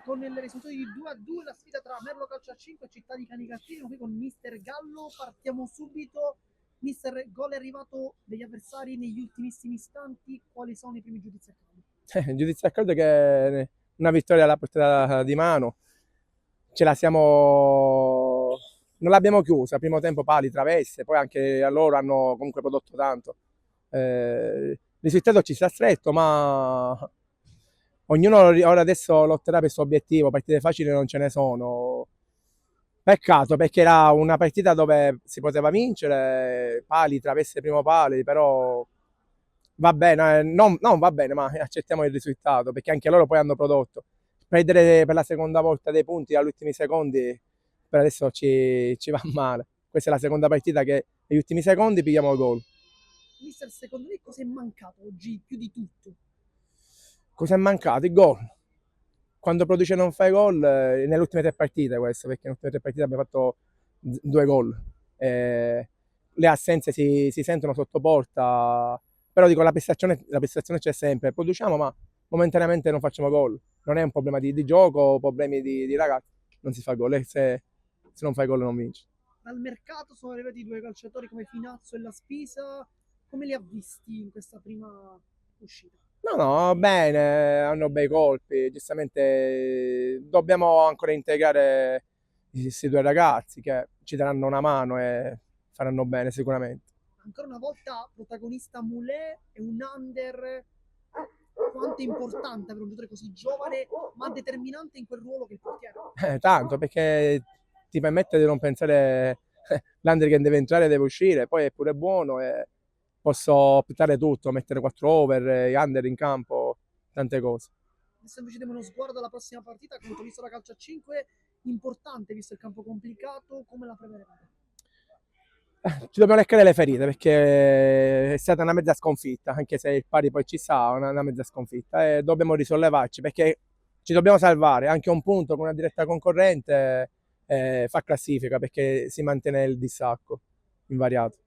con il risultato di 2-2 la sfida tra Merlo Calcio a 5 e Città di Canicattino, qui con Mister Gallo. Partiamo subito. Mister, gol è arrivato degli avversari negli ultimissimi istanti. Quali sono i primi giudizi a caldo? Il giudizio d'accordo che è una vittoria alla portata di mano. Ce la siamo. Non l'abbiamo chiusa, primo tempo pali, traverse, poi anche loro hanno comunque prodotto tanto. Il risultato ci sta stretto, ma ognuno ora adesso lotterà per il suo obiettivo, partite facili non ce ne sono. Peccato perché era una partita dove si poteva vincere, pali, traverse, primo pali, però va bene, non va bene, ma accettiamo il risultato perché anche loro poi hanno prodotto. Perdere per la seconda volta dei punti agli ultimi secondi per adesso ci va male. Questa è la seconda partita che negli ultimi secondi pigliamo il gol. Mister, secondo lei cosa è mancato oggi più di tutto? Cosa è mancato? Il gol. Quando produce non fai gol, nelle ultime tre partite questo, perché nelle ultime tre partite abbiamo fatto due gol. Le assenze si sentono sotto porta, però dico la prestazione c'è sempre. Produciamo, ma momentaneamente non facciamo gol. Non è un problema di gioco, problemi di ragazzi. Non si fa gol, e se non fai gol non vinci. Dal mercato sono arrivati due calciatori come Finazzo e La Spisa. Come li ha visti in questa prima uscita? No, bene, hanno bei colpi. Giustamente dobbiamo ancora integrare questi due ragazzi che ci daranno una mano e faranno bene sicuramente. Ancora una volta protagonista Moulet e un under. Quanto è importante per un giocatore così giovane ma determinante in quel ruolo che il portiere? Tanto perché ti permette di non pensare l'under che deve entrare deve uscire, poi è pure buono e posso optare tutto, mettere 4 over, under in campo, tante cose. Adesso invece diamo uno sguardo alla prossima partita contro l'Isola Calcio a 5, importante visto il campo complicato, come la prevedete? Ci dobbiamo leccare le ferite perché è stata una mezza sconfitta, anche se il pari poi ci sta, una mezza sconfitta e dobbiamo risollevarci perché ci dobbiamo salvare, anche un punto con una diretta concorrente fa classifica perché si mantiene il distacco invariato.